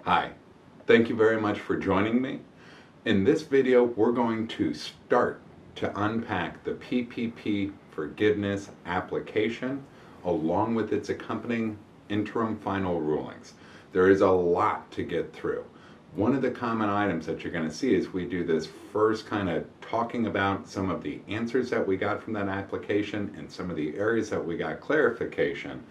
Hi, thank you very much for joining me. In this video, we're going to start to unpack the PPP forgiveness application along with its accompanying interim final rulings. There is a lot to get through. One of the common items that you're going to see is we do this first kind of talking about some of the answers that we got from that application and some of the areas that we got clarification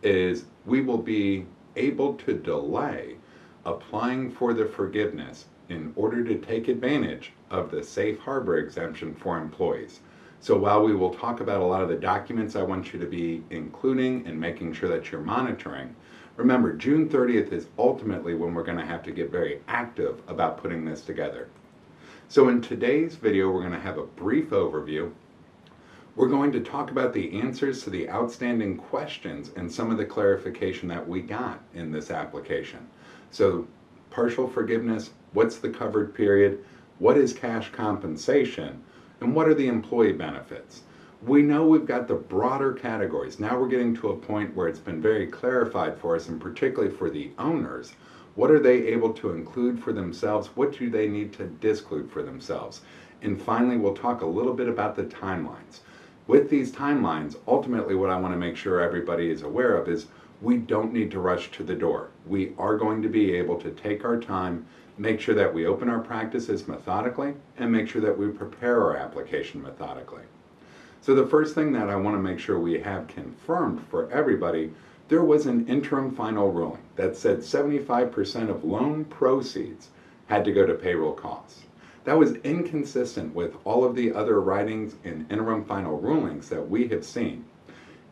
is we will be able to delay applying for the forgiveness in order to take advantage of the safe harbor exemption for employees. So while we will talk about a lot of the documents I want you to be including and making sure that you're monitoring, remember June 30th is ultimately when we're going to have to get very active about putting this together. So in today's video, we're going to have a brief overview. We're going to talk about the answers to the outstanding questions and some of the clarification that we got in this application. So partial forgiveness, what's the covered period, what is cash compensation, and what are the employee benefits? We know we've got the broader categories. Now we're getting to a point where it's been very clarified for us, and particularly for the owners. What are they able to include for themselves? What do they need to disclude for themselves? And finally, we'll talk a little bit about the timelines. With these timelines, ultimately what I want to make sure everybody is aware of is we don't need to rush to the door. We are going to be able to take our time, make sure that we open our practices methodically, and make sure that we prepare our application methodically. So the first thing that I want to make sure we have confirmed for everybody, there was an interim final ruling that said 75% of loan proceeds had to go to payroll costs. That was inconsistent with all of the other writings and interim final rulings that we have seen.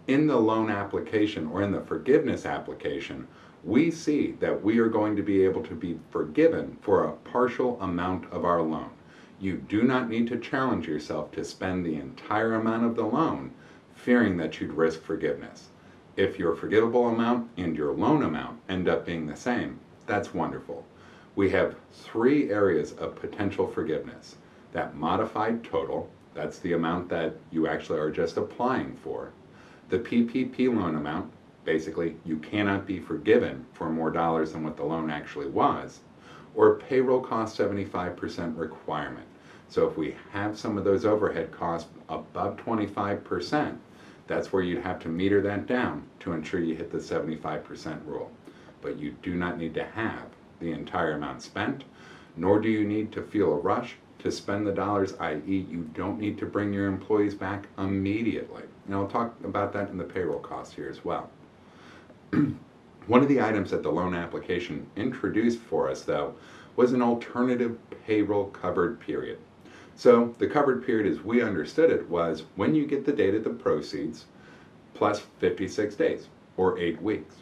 In the loan application or in the forgiveness application, we see that we are going to be able to be forgiven for a partial amount of our loan. You do not need to challenge yourself to spend the entire amount of the loan, fearing that you'd risk forgiveness. If your forgivable amount and your loan amount end up being the same, that's wonderful. We have three areas of potential forgiveness. That modified total, that's the amount that you actually are just applying for. The PPP loan amount, basically you cannot be forgiven for more dollars than what the loan actually was, or payroll cost 75% requirement. So if we have some of those overhead costs above 25%, that's where you'd have to meter that down to ensure you hit the 75% rule. But you do not need to have the entire amount spent, nor do you need to feel a rush to spend the dollars, i.e. you don't need to bring your employees back immediately. And I'll talk about that in the payroll costs here as well. One of the items that the loan application introduced for us, though, was an alternative payroll covered period. So the covered period, as we understood it, was when you get the date of the proceeds plus 56 days, or 8 weeks.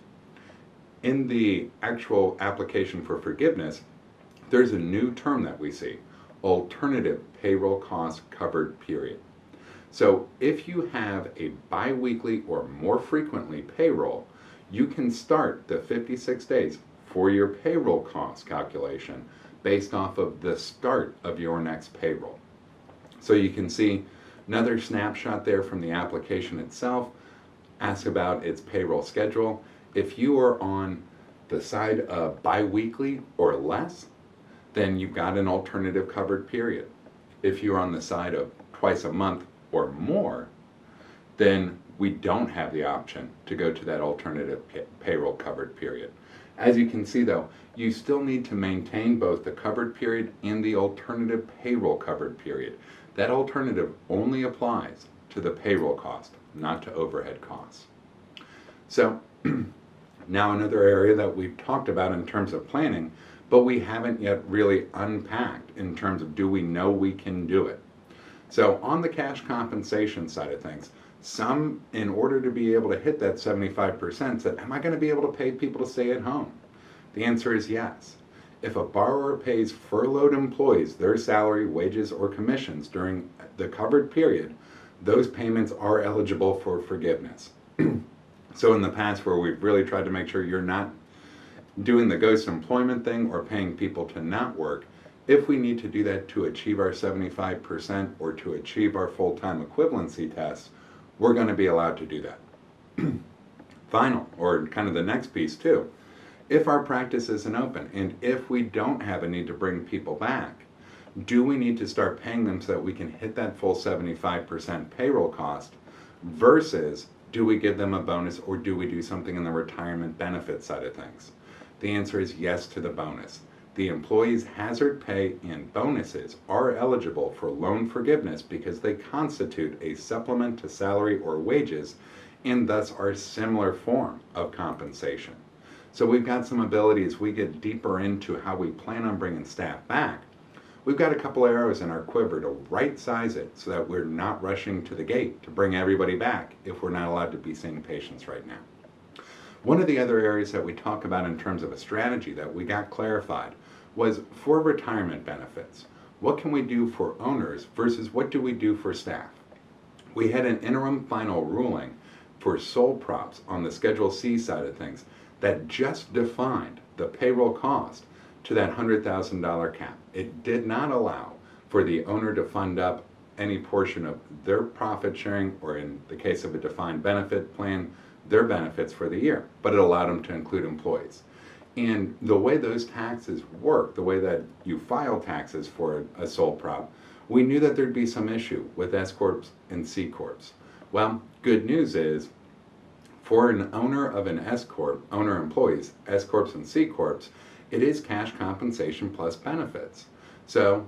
In the actual application for forgiveness, there's a new term that we see, alternative payroll cost covered period. So if you have a biweekly or more frequently payroll, you can start the 56 days for your payroll cost calculation based off of the start of your next payroll. So you can see another snapshot there from the application itself, ask about its payroll schedule. If you are on the side of biweekly or less, then you've got an alternative covered period. If you're on the side of twice a month or more, then we don't have the option to go to that alternative payroll covered period. As you can see though, you still need to maintain both the covered period and the alternative payroll covered period. That alternative only applies to the payroll cost, not to overhead costs. So now another area that we've talked about in terms of planning, but we haven't yet really unpacked in terms of do we know we can do it. So on the cash compensation side of things, some, in order to be able to hit that 75%, said, am I going to be able to pay people to stay at home? The answer is yes. If a borrower pays furloughed employees their salary, wages, or commissions during the covered period, those payments are eligible for forgiveness. So in the past where we've really tried to make sure you're not doing the ghost employment thing or paying people to not work, if we need to do that to achieve our 75% or to achieve our full-time equivalency test, we're going to be allowed to do that. Final, or kind of the next piece too, If our practice isn't open and if we don't have a need to bring people back, do we need to start paying them so that we can hit that full 75% payroll cost versus do we give them a bonus or do we do something in the retirement benefit side of things? The answer is yes to the bonus. The employee's hazard pay and bonuses are eligible for loan forgiveness because they constitute a supplement to salary or wages and thus are a similar form of compensation. So we've got some ability as we get deeper into how we plan on bringing staff back. We've got a couple arrows in our quiver to right size it so that we're not rushing to the gate to bring everybody back if we're not allowed to be seeing patients right now. One of the other areas that we talk about in terms of a strategy that we got clarified was for retirement benefits. What can we do for owners versus what do we do for staff? We had an interim final ruling for sole props on the Schedule C side of things that just defined the payroll cost to that $100,000 cap. It did not allow for the owner to fund up any portion of their profit sharing, or in the case of a defined benefit plan, their benefits for the year, but it allowed them to include employees. And the way those taxes work, the way that you file taxes for a sole prop, we knew that there'd be some issue with S Corps and C Corps. Well, good news is, for an owner of an S Corp, owner employees, S Corps and C Corps, it is cash compensation plus benefits. So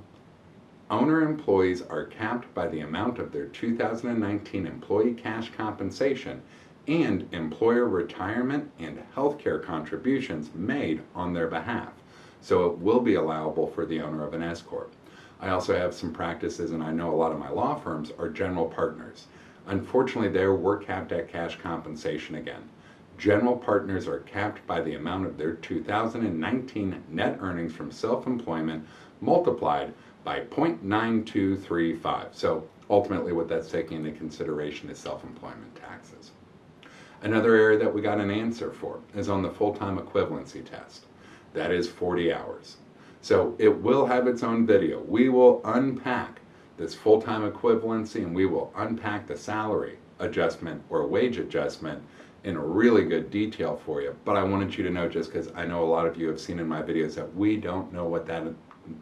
owner employees are capped by the amount of their 2019 employee cash compensation and employer retirement and healthcare contributions made on their behalf. So it will be allowable for the owner of an S Corp. I also have some practices, and I know a lot of my law firms are general partners. Unfortunately, there we're capped at cash compensation again. General partners are capped by the amount of their 2019 net earnings from self-employment multiplied by 0.9235. So ultimately what that's taking into consideration is self-employment taxes. Another area that we got an answer for is on the full-time equivalency test. That is 40 hours. So it will have its own video. We will unpack this full-time equivalency and we will unpack the salary adjustment or wage adjustment in really good detail for you. But I wanted you to know, just because I know a lot of you have seen in my videos, that we don't know what that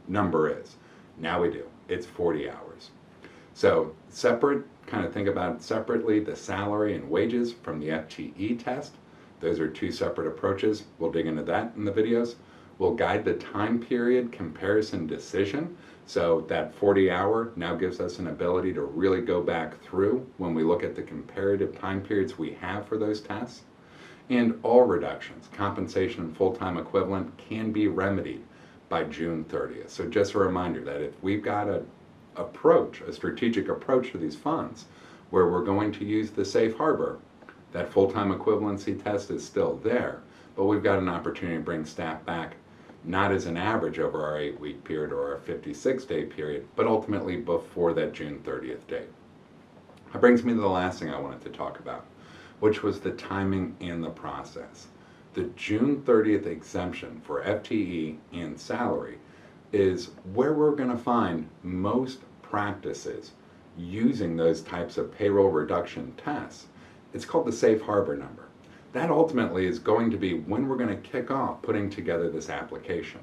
number is. Now we do. It's 40 hours. So separate, kind of think about separately the salary and wages from the FTE test. Those are two separate approaches. We'll dig into that in the videos. We'll guide the time period comparison decision. So that 40-hour now gives us an ability to really go back through when we look at the comparative time periods we have for those tests. And all reductions, compensation and full-time equivalent, can be remedied by June 30th. So just a reminder that if we've got a strategic approach to these funds where we're going to use the safe harbor, that full-time equivalency test is still there, but we've got an opportunity to bring staff back, not as an average over our 8-week period or our 56-day period, but ultimately before that June 30th date. That brings me to the last thing I wanted to talk about, which was the timing and the process. The June 30th exemption for FTE and salary is where we're going to find most practices using those types of payroll reduction tests. It's called the safe harbor number. That ultimately is going to be when we're going to kick off putting together this application.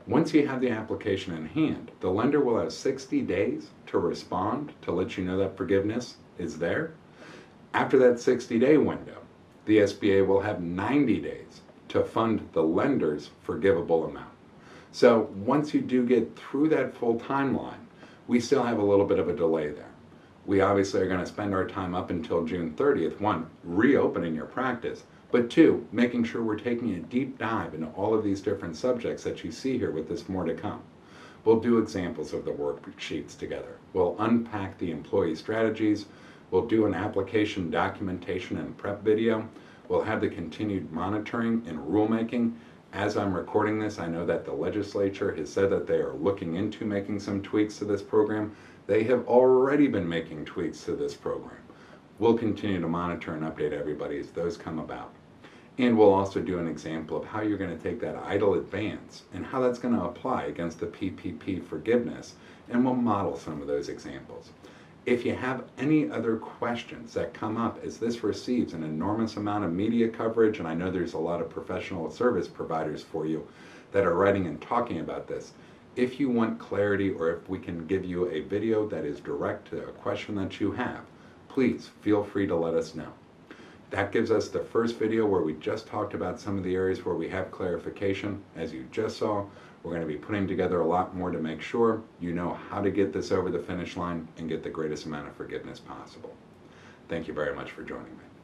Once you have the application in hand, the lender will have 60 days to respond to let you know that forgiveness is there. After that 60-day window, the SBA will have 90 days to fund the lender's forgivable amount. So once you do get through that full timeline, we still have a little bit of a delay there. We obviously are going to spend our time up until June 30th, one, reopening your practice, but two, making sure we're taking a deep dive into all of these different subjects that you see here with this more to come. We'll do examples of the worksheets together. We'll unpack the employee strategies. We'll do an application documentation and prep video. We'll have the continued monitoring and rulemaking. As I'm recording this, I know that the legislature has said that they are looking into making some tweaks to this program. They have already been making tweaks to this program. We'll continue to monitor and update everybody as those come about. And we'll also do an example of how you're going to take that idle advance and how that's going to apply against the PPP forgiveness, and we'll model some of those examples. If you have any other questions that come up as this receives an enormous amount of media coverage, and I know there's a lot of professional service providers for you that are writing and talking about this, if you want clarity or if we can give you a video that is direct to a question that you have, please feel free to let us know. That gives us the first video where we just talked about some of the areas where we have clarification. As you just saw, we're going to be putting together a lot more to make sure you know how to get this over the finish line and get the greatest amount of forgiveness possible. Thank you very much for joining me.